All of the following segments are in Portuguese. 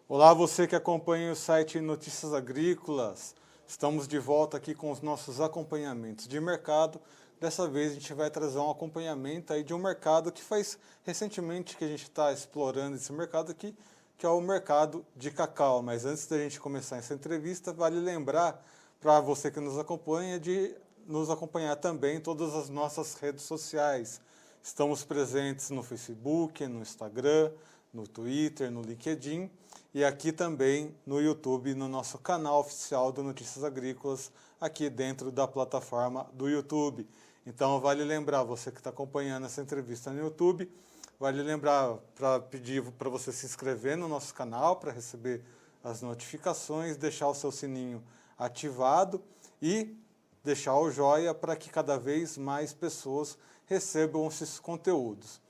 Olá, você que acompanha o site Notícias Agrícolas. Estamos de volta aqui com os nossos acompanhamentos de mercado. Dessa vez a gente vai trazer um acompanhamento aí de um mercado que faz recentemente que a gente está explorando esse mercado aqui, que é o mercado de cacau. Mas antes da gente começar essa entrevista, vale lembrar para você que nos acompanha de nos acompanhar também em todas as nossas redes sociais. Estamos presentes no Facebook, no Instagram, no Twitter, no LinkedIn e aqui também no YouTube, no nosso canal oficial do Notícias Agrícolas, aqui dentro da plataforma do YouTube. Então, vale lembrar, você que está acompanhando essa entrevista no YouTube, vale lembrar para pedir para você se inscrever no nosso canal para receber as notificações, deixar o seu sininho ativado e deixar o joia para que cada vez mais pessoas recebam esses conteúdos.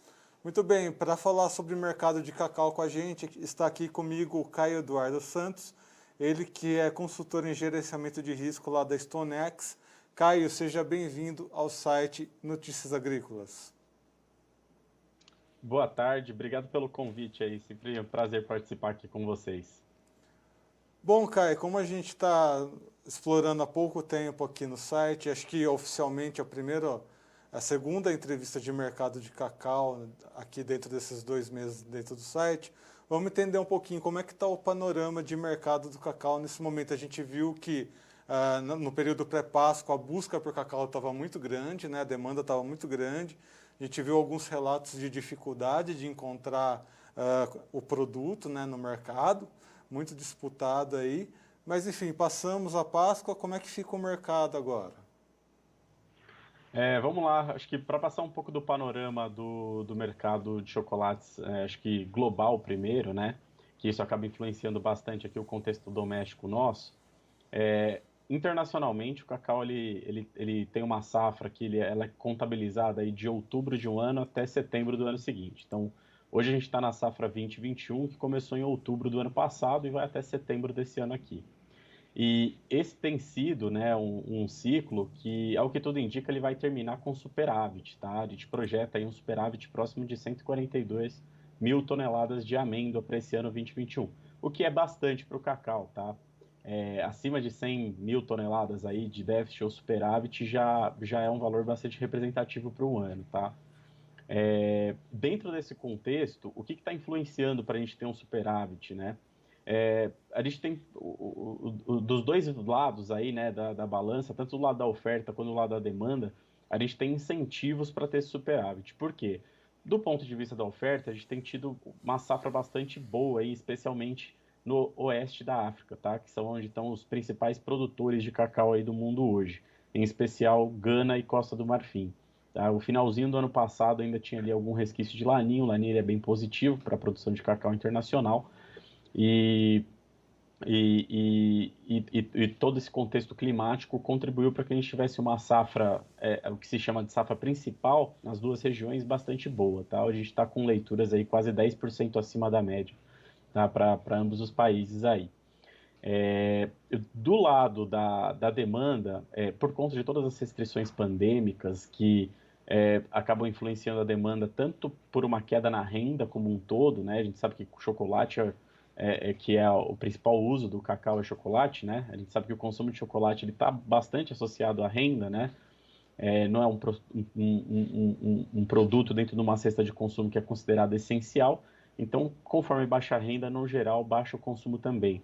Muito bem, para falar sobre o mercado de cacau com a gente, está aqui comigo o Caio Eduardo Santos, ele que é consultor em gerenciamento de risco lá da StoneX. Caio, seja bem-vindo ao site Notícias Agrícolas. Boa tarde, obrigado pelo convite aí, sempre um prazer participar aqui com vocês. Bom, Caio, como a gente está explorando há pouco tempo aqui no site, acho que oficialmente a segunda entrevista de mercado de cacau aqui dentro desses 2 meses dentro do site, vamos entender um pouquinho como é que está o panorama de mercado do cacau nesse momento. A gente viu que no período pré-Páscoa a busca por cacau estava muito grande, né? A demanda estava muito grande. A gente viu alguns relatos de dificuldade de encontrar o produto, né, no mercado, muito disputado aí. Mas, enfim, passamos a Páscoa, como é que fica o mercado agora? Vamos lá, acho que para passar um pouco do panorama do mercado de chocolates, acho que global primeiro, né? Que isso acaba influenciando bastante aqui o contexto doméstico nosso. Internacionalmente, o cacau ele tem uma safra que ela é contabilizada aí de outubro de um ano até setembro do ano seguinte. Então, hoje a gente está na safra 2021, que começou em outubro do ano passado e vai até setembro desse ano aqui. E esse tem sido, né, um ciclo que, ao que tudo indica, ele vai terminar com superávit, tá? A gente projeta aí um superávit próximo de 142 mil toneladas de amêndoa para esse ano 2021, o que é bastante para o cacau, tá? Acima de 100 mil toneladas aí de déficit ou superávit já é um valor bastante representativo para o ano, tá? Dentro desse contexto, o que está influenciando para a gente ter um superávit, né? A gente tem dos dois lados aí, né, da balança, tanto do lado da oferta quanto do lado da demanda, a gente tem incentivos para ter esse superávit. Por quê? Do ponto de vista da oferta, a gente tem tido uma safra bastante boa aí, especialmente no oeste da África, tá? Que são onde estão os principais produtores de cacau aí do mundo hoje, em especial Gana e Costa do Marfim. Tá? O finalzinho do ano passado ainda tinha ali algum resquício de laninho. O laninho é bem positivo para a produção de cacau internacional e, e todo esse contexto climático contribuiu para que a gente tivesse uma safra, o que se chama de safra principal, nas duas regiões bastante boa. Tá? Hoje a gente está com leituras aí quase 10% acima da média, tá? Para ambos os países aí. Do lado da demanda, por conta de todas as restrições pandêmicas que acabam influenciando a demanda tanto por uma queda na renda como um todo, né? A gente sabe que o chocolate que é o principal uso do cacau é chocolate, né? A gente sabe que o consumo de chocolate ele está bastante associado à renda, né? Não é um produto dentro de uma cesta de consumo que é considerado essencial. Então, conforme baixa a renda, no geral, baixa o consumo também.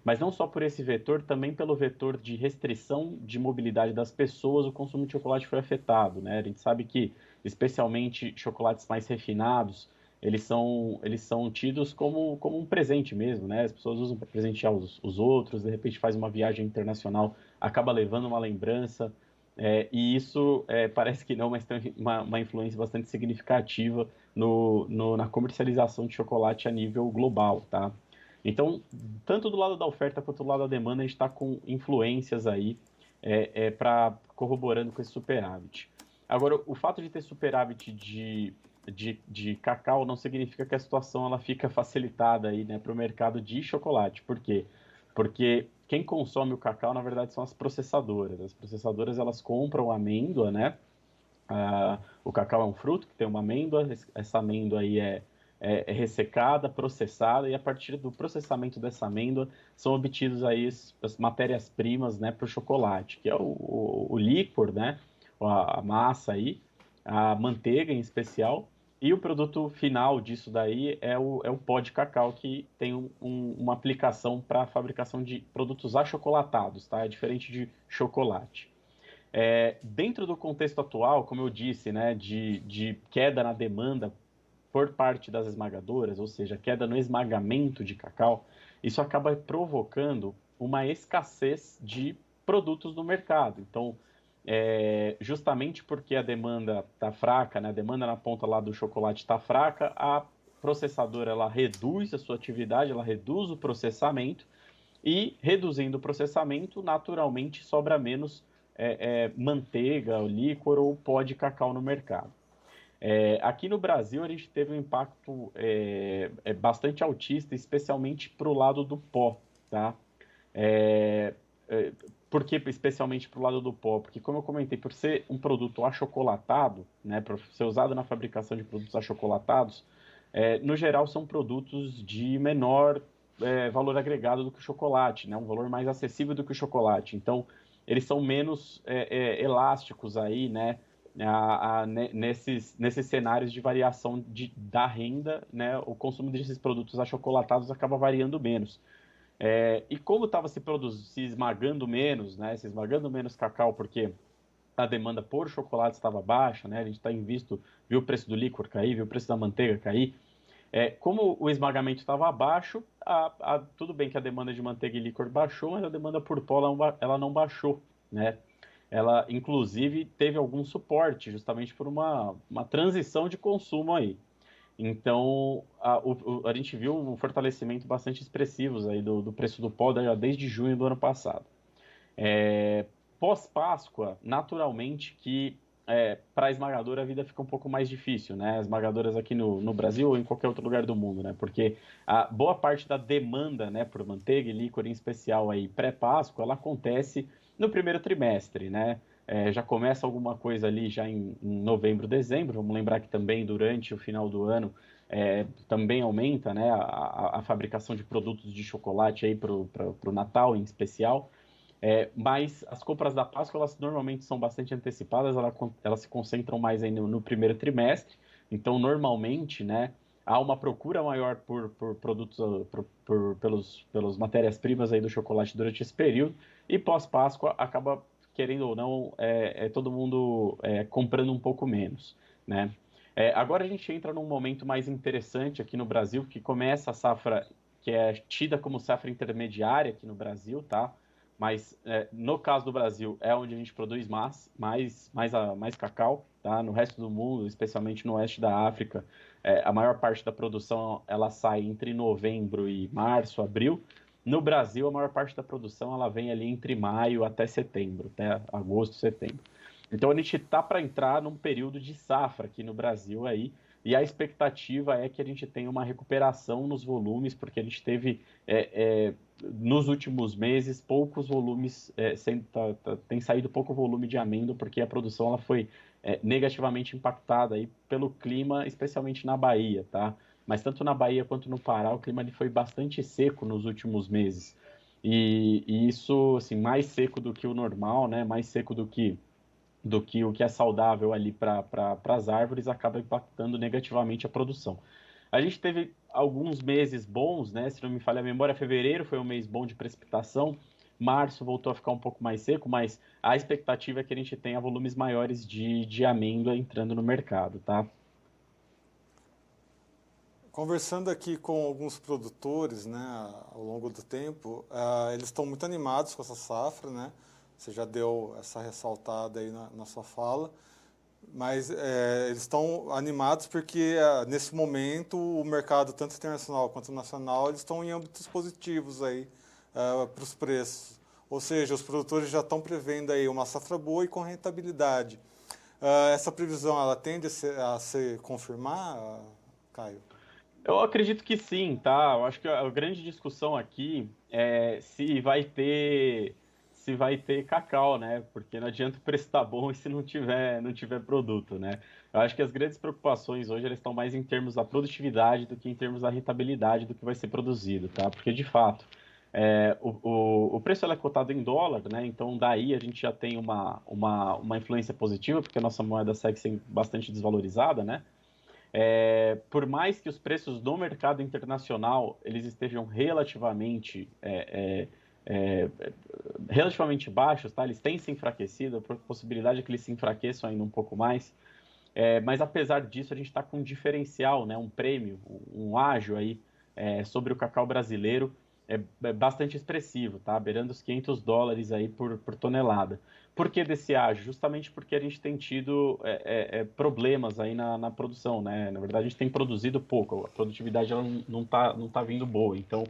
Mas não só por esse vetor, também pelo vetor de restrição de mobilidade das pessoas, o consumo de chocolate foi afetado, né? A gente sabe que, especialmente chocolates mais refinados, eles são tidos como um presente mesmo, né? As pessoas usam para presentear os outros, de repente faz uma viagem internacional, acaba levando uma lembrança, e isso parece que não, mas tem uma influência bastante significativa na comercialização de chocolate a nível global, tá? Então, tanto do lado da oferta quanto do lado da demanda, a gente está com influências aí para corroborando com esse superávit. Agora, o fato de ter superávit de cacau não significa que a situação ela fica facilitada aí, né, para o mercado de chocolate. Por quê? Porque quem consome o cacau, na verdade, são as processadoras. As processadoras, elas compram a amêndoa, né? O cacau é um fruto que tem uma amêndoa. Essa amêndoa aí é ressecada, processada, e a partir do processamento dessa amêndoa são obtidos aí as matérias-primas, né, para o chocolate, que é o líquor, né, a massa aí, a manteiga em especial, e o produto final disso daí é o pó de cacau, que tem uma aplicação para a fabricação de produtos achocolatados, tá? É diferente de chocolate. Dentro do contexto atual, como eu disse, né, de queda na demanda por parte das esmagadoras, ou seja, queda no esmagamento de cacau, isso acaba provocando uma escassez de produtos no mercado. Então, justamente porque a demanda está fraca, né, a demanda na ponta lá do chocolate está fraca, a processadora ela reduz a sua atividade, ela reduz o processamento, e reduzindo o processamento, naturalmente sobra menos manteiga, líquor ou pó de cacau no mercado. Aqui no Brasil, a gente teve um impacto bastante altista, especialmente para o lado do pó, tá? É, por que especialmente para o lado do pó? Porque, como eu comentei, por ser um produto achocolatado, né, por ser usado na fabricação de produtos achocolatados, no geral são produtos de menor valor agregado do que o chocolate, né, um valor mais acessível do que o chocolate. Então, eles são menos elásticos aí, né, nesses cenários de variação da renda, né, o consumo desses produtos achocolatados acaba variando menos. E como estava se esmagando menos, né, se esmagando menos cacau, porque a demanda por chocolate estava baixa, né, a gente viu o preço do líquor cair, viu o preço da manteiga cair. Como o esmagamento estava abaixo, tudo bem que a demanda de manteiga e líquor baixou, mas a demanda por pó ela não baixou, né? Ela, inclusive, teve algum suporte, justamente por uma transição de consumo aí. Então, a gente viu um fortalecimento bastante expressivo aí do preço do pó desde junho do ano passado. Pós-Páscoa, naturalmente que para a esmagadora a vida fica um pouco mais difícil, né? As esmagadoras aqui no Brasil ou em qualquer outro lugar do mundo, né? Porque a boa parte da demanda, né, por manteiga e líquor em especial aí pré-Páscoa, ela acontece no primeiro trimestre, né? Já começa alguma coisa ali já em novembro, dezembro. Vamos lembrar que também durante o final do ano também aumenta, né, a fabricação de produtos de chocolate aí para o Natal em especial. Mas as compras da Páscoa, elas normalmente são bastante antecipadas, elas se concentram mais aí no primeiro trimestre. Então, normalmente, né, há uma procura maior por produtos, pelos matérias-primas aí do chocolate durante esse período. E pós-Páscoa, acaba, querendo ou não, todo mundo comprando um pouco menos, né? Agora a gente entra num momento mais interessante aqui no Brasil, que começa a safra que é tida como safra intermediária aqui no Brasil, tá? Mas no caso do Brasil é onde a gente produz mais cacau, tá? No resto do mundo, especialmente no oeste da África, a maior parte da produção ela sai entre novembro e março, abril. No Brasil, a maior parte da produção ela vem ali entre maio até setembro, até agosto, setembro. Então a gente está para entrar num período de safra aqui no Brasil aí, e a expectativa é que a gente tenha uma recuperação nos volumes, porque a gente teve nos últimos meses poucos volumes, tem saído pouco volume de amêndoa, porque a produção ela foi negativamente impactada aí pelo clima, especialmente na Bahia, tá? Mas tanto na Bahia quanto no Pará, o clima ele foi bastante seco nos últimos meses. E isso, assim, mais seco do que o normal, né? Mais seco do que o que é saudável ali para as árvores, acaba impactando negativamente a produção. A gente teve alguns meses bons, né? Se não me falha a memória, fevereiro foi um mês bom de precipitação, março voltou a ficar um pouco mais seco, mas a expectativa é que a gente tenha volumes maiores de amêndoa entrando no mercado, tá? Conversando aqui com alguns produtores, né, ao longo do tempo, eles estão muito animados com essa safra, né? Você já deu essa ressaltada aí na sua fala, mas eles estão animados porque nesse momento o mercado tanto internacional quanto nacional eles estão em âmbitos positivos aí para os preços. Ou seja, os produtores já estão prevendo aí uma safra boa e com rentabilidade. Essa previsão ela tende a se confirmar, Caio? Eu acredito que sim, tá? Eu acho que a grande discussão aqui é se vai ter cacau, né? Porque não adianta o preço estar bom e se não tiver produto, né? Eu acho que as grandes preocupações hoje elas estão mais em termos da produtividade do que em termos da rentabilidade do que vai ser produzido, tá? Porque de fato o preço ela é cotado em dólar, né? Então daí a gente já tem uma influência positiva, porque a nossa moeda segue sendo bastante desvalorizada, né? Por mais que os preços no mercado internacional eles estejam relativamente baixos, tá? Eles têm se enfraquecido, a possibilidade é que eles se enfraqueçam ainda um pouco mais. Mas apesar disso, a gente está com um diferencial, né? Um prêmio, um ágio aí sobre o cacau brasileiro bastante expressivo, tá? Beirando os US$ 500 aí por tonelada. Por que desse ágio? Justamente porque a gente tem tido problemas aí na produção, né? Na verdade, a gente tem produzido pouco, a produtividade ela não tá vindo boa. Então,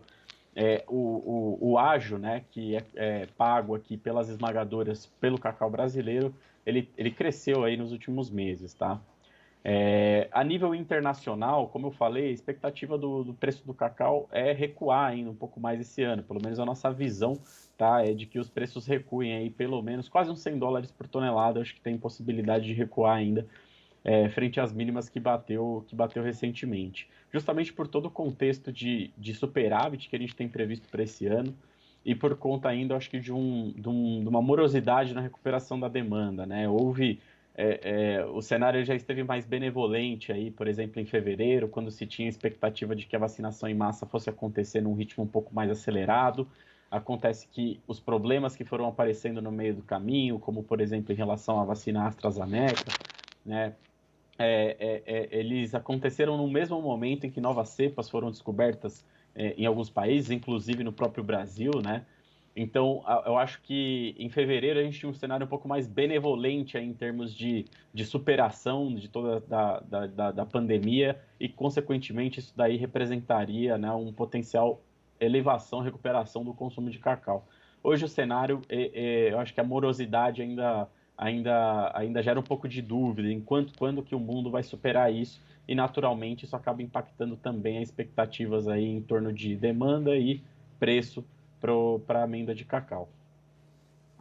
o ágio, né, que é pago aqui pelas esmagadoras pelo cacau brasileiro, ele cresceu aí nos últimos meses, tá? A nível internacional, como eu falei, a expectativa do preço do cacau é recuar ainda um pouco mais esse ano. Pelo menos a nossa visão, tá, é de que os preços recuem aí pelo menos quase uns US$ 100 por tonelada. Acho que tem possibilidade de recuar ainda frente às mínimas que bateu recentemente. Justamente por todo o contexto de superávit que a gente tem previsto para esse ano e por conta ainda, acho que, de uma morosidade na recuperação da demanda, né? O cenário já esteve mais benevolente aí, por exemplo, em fevereiro, quando se tinha expectativa de que a vacinação em massa fosse acontecer num ritmo um pouco mais acelerado. Acontece que os problemas que foram aparecendo no meio do caminho, como por exemplo em relação à vacina AstraZeneca, né, eles aconteceram no mesmo momento em que novas cepas foram descobertas em alguns países, inclusive no próprio Brasil, né? Então, eu acho que em fevereiro a gente tinha um cenário um pouco mais benevolente aí, em termos de superação de toda da pandemia e, consequentemente, isso daí representaria, né, um potencial elevação, recuperação do consumo de cacau. Hoje o cenário, eu acho que a morosidade ainda gera um pouco de dúvida em quando que o mundo vai superar isso e naturalmente isso acaba impactando também as expectativas aí em torno de demanda e preço para a amêndoa de cacau.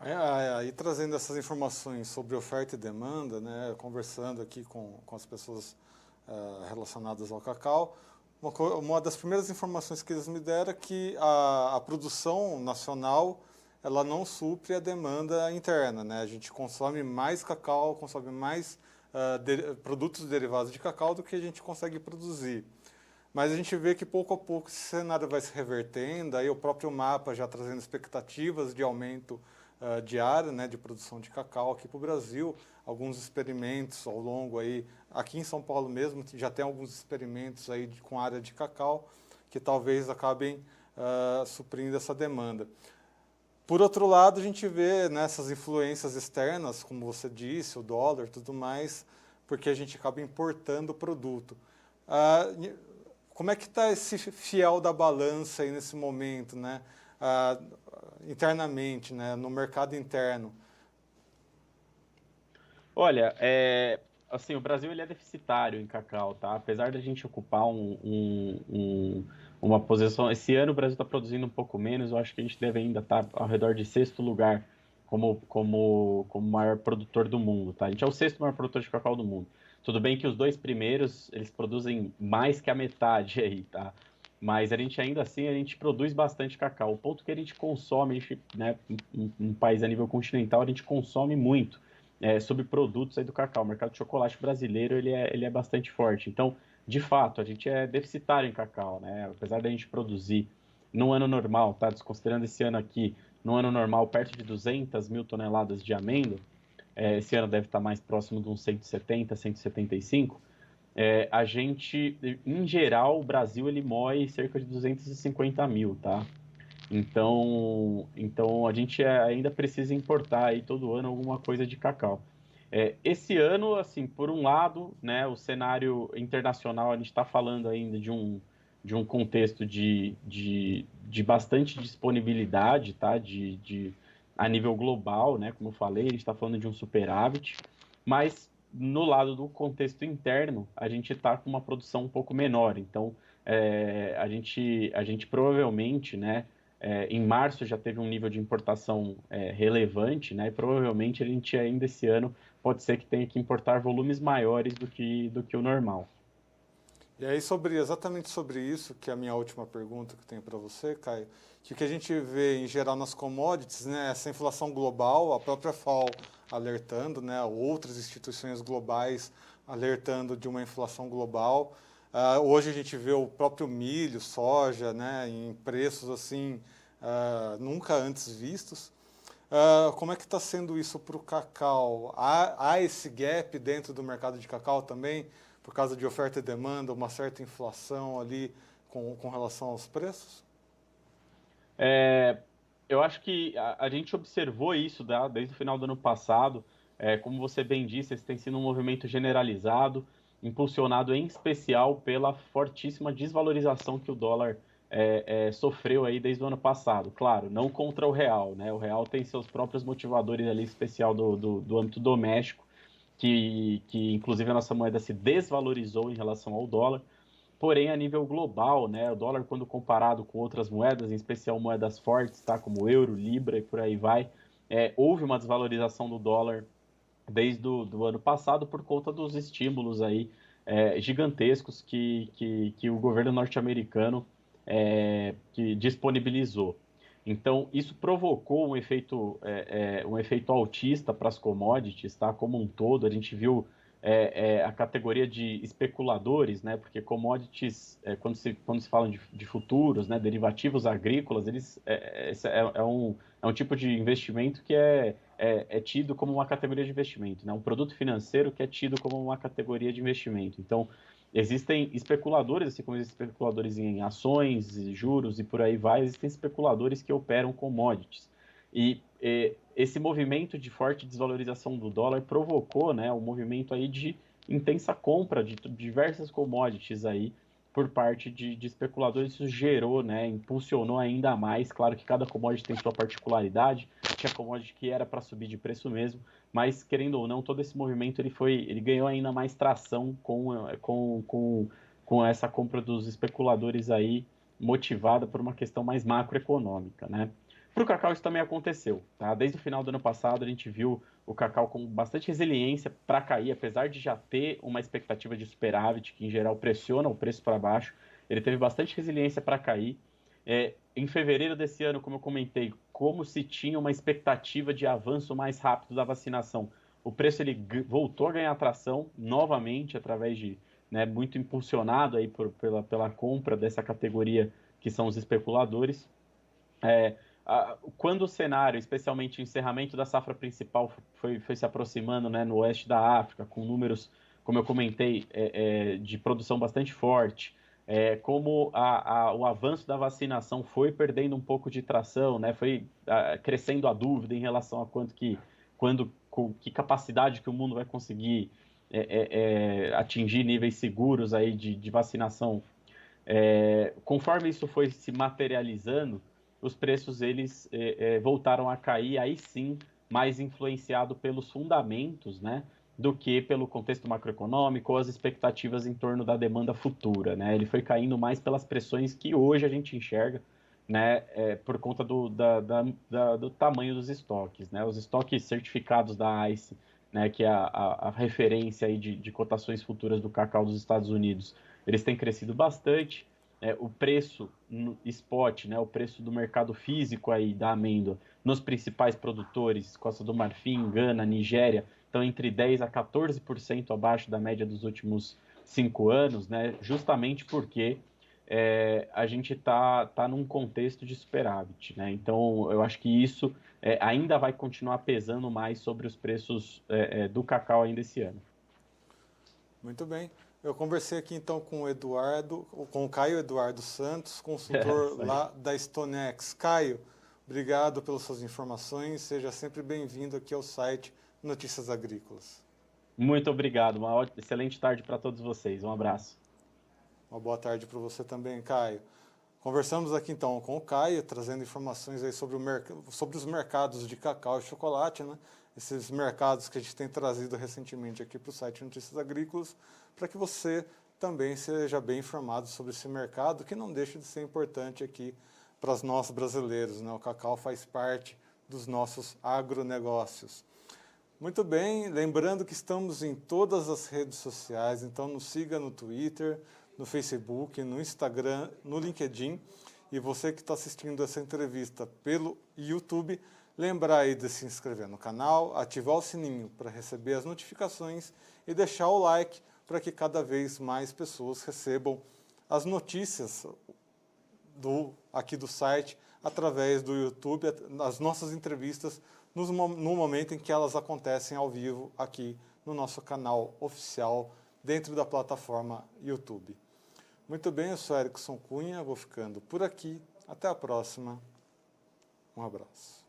Aí trazendo essas informações sobre oferta e demanda, né, conversando aqui com as pessoas relacionadas ao cacau, uma das primeiras informações que eles me deram é que a produção nacional ela não supre a demanda interna, né? A gente consome mais cacau, consome mais produtos derivados de cacau do que a gente consegue produzir. Mas a gente vê que pouco a pouco esse cenário vai se revertendo, aí o próprio mapa já trazendo expectativas de aumento de área, né, de produção de cacau aqui para o Brasil, alguns experimentos ao longo aí, aqui em São Paulo mesmo, já tem alguns experimentos aí com área de cacau que talvez acabem suprindo essa demanda. Por outro lado, a gente vê nessas influências externas, como você disse, o dólar e tudo mais, porque a gente acaba importando o produto. Como é que está esse fiel da balança aí nesse momento, né? Internamente, né? No mercado interno? Olha, assim, o Brasil ele é deficitário em cacau, tá? Apesar da gente ocupar uma posição, esse ano o Brasil está produzindo um pouco menos, eu acho que a gente deve ainda estar ao redor de sexto lugar como maior produtor do mundo, tá? A gente é o sexto maior produtor de cacau do mundo. Tudo bem que os dois primeiros, eles produzem mais que a metade aí, tá? Mas a gente ainda assim, a gente produz bastante cacau. O ponto que a gente consome, né, um país a nível continental, a gente consome muito subprodutos aí do cacau. O mercado de chocolate brasileiro ele é bastante forte. Então, de fato, a gente é deficitário em cacau, né? Apesar da gente produzir no ano normal, tá? Desconsiderando esse ano aqui, no ano normal, perto de 200 mil toneladas de amêndoa, esse ano deve estar mais próximo de uns 170, 175. A gente, em geral, o Brasil ele moe cerca de 250 mil, tá? Então a gente ainda precisa importar aí todo ano alguma coisa de cacau. Esse ano, assim, por um lado, né, o cenário internacional, a gente está falando ainda de um contexto de bastante disponibilidade, tá? A nível global, né, como eu falei, a gente está falando de um superávit, mas no lado do contexto interno, a gente está com uma produção um pouco menor. Então, a gente provavelmente, né, Em março já teve um nível de importação relevante, né? E provavelmente a gente ainda esse ano pode ser que tenha que importar volumes maiores do que o normal. E aí, exatamente sobre isso, que é a minha última pergunta que eu tenho para você, Caio, que o que a gente vê em geral nas commodities, né, essa inflação global, a própria FAO alertando, né, outras instituições globais alertando de uma inflação global. Hoje a gente vê o próprio milho, soja, né, em preços assim nunca antes vistos. Como é que está sendo isso para o cacau? Há esse gap dentro do mercado de cacau também, por causa de oferta e demanda, uma certa inflação ali com relação aos preços? É, eu acho que a gente observou isso desde o final do ano passado. Como você bem disse, esse tem sido um movimento generalizado, impulsionado em especial pela fortíssima desvalorização que o dólar sofreu aí desde o ano passado. Claro, não contra o real, né? O real tem seus próprios motivadores ali, especial do âmbito doméstico, que inclusive a nossa moeda se desvalorizou em relação ao dólar. Porém, a nível global, né, o dólar, quando comparado com outras moedas, em especial moedas fortes, tá, como o euro, libra e por aí vai, houve uma desvalorização do dólar desde do ano passado por conta dos estímulos aí gigantescos que o governo norte-americano que disponibilizou. Então, isso provocou um efeito altista para as commodities, tá? Como um todo, a gente viu a categoria de especuladores, né? Porque commodities, quando se fala de futuros, né? Derivativos agrícolas, é um tipo de investimento que é tido como uma categoria de investimento, né? Um produto financeiro que é tido como uma categoria de investimento. Então, existem especuladores, assim como existem especuladores em ações, juros e por aí vai, existem especuladores que operam commodities. Esse movimento de forte desvalorização do dólar provocou, né, um movimento aí de intensa compra de diversas commodities aí por parte de especuladores. Isso gerou, né, impulsionou ainda mais. Claro que cada commodity tem sua particularidade. Tinha commodity que era para subir de preço mesmo, mas querendo ou não, todo esse movimento ele ganhou ainda mais tração com essa compra dos especuladores aí, motivada por uma questão mais macroeconômica, né? Para o cacau isso também aconteceu, tá? Desde o final do ano passado a gente viu o cacau com bastante resiliência para cair, apesar de já ter uma expectativa de superávit, que em geral pressiona o preço para baixo, ele teve bastante resiliência para cair. Em fevereiro desse ano, como eu comentei, como se tinha uma expectativa de avanço mais rápido da vacinação, o preço ele voltou a ganhar atração novamente através de, né, muito impulsionado aí pela compra dessa categoria que são os especuladores. Quando o cenário, especialmente o encerramento da safra principal, foi se aproximando, né, no oeste da África, com números, como eu comentei, de produção bastante forte, como o avanço da vacinação foi perdendo um pouco de tração, né, foi crescendo a dúvida em relação a que capacidade que o mundo vai conseguir atingir níveis seguros aí de vacinação. Conforme isso foi se materializando, os preços eles voltaram a cair, aí sim, mais influenciado pelos fundamentos, né, do que pelo contexto macroeconômico ou as expectativas em torno da demanda futura, né? Ele foi caindo mais pelas pressões que hoje a gente enxerga, né, por conta do tamanho dos estoques, né? Os estoques certificados da ICE, né, que é a referência aí de cotações futuras do cacau dos Estados Unidos, eles têm crescido bastante. O preço no spot, né, o preço do mercado físico aí da amêndoa nos principais produtores, Costa do Marfim, Gana, Nigéria, estão entre 10 a 14% abaixo da média dos últimos 5 anos, né, justamente porque a gente tá num contexto de superávit, né? Então eu acho que isso ainda vai continuar pesando mais sobre os preços do cacau ainda esse ano. Muito bem. Eu conversei aqui então com o Eduardo, com o Caio Eduardo Santos, consultor Isso aí. lá da Stonex. Caio, obrigado pelas suas informações. Seja sempre bem-vindo aqui ao site Notícias Agrícolas. Muito obrigado, uma excelente tarde para todos vocês. Um abraço. Uma boa tarde para você também, Caio. Conversamos aqui então com o Caio, trazendo informações aí sobre os mercados de cacau e chocolate, né? Esses mercados que a gente tem trazido recentemente aqui para o site Notícias Agrícolas, para que você também seja bem informado sobre esse mercado, que não deixa de ser importante aqui para nós brasileiros, né? O cacau faz parte dos nossos agronegócios. Muito bem, lembrando que estamos em todas as redes sociais, então nos siga no Twitter, no Facebook, no Instagram, no LinkedIn. E você que está assistindo essa entrevista pelo YouTube, lembrar aí de se inscrever no canal, ativar o sininho para receber as notificações e deixar o like para que cada vez mais pessoas recebam as notícias aqui do site através do YouTube, as nossas entrevistas no momento em que elas acontecem ao vivo aqui no nosso canal oficial dentro da plataforma YouTube. Muito bem, eu sou Erickson Cunha, vou ficando por aqui. Até a próxima. Um abraço.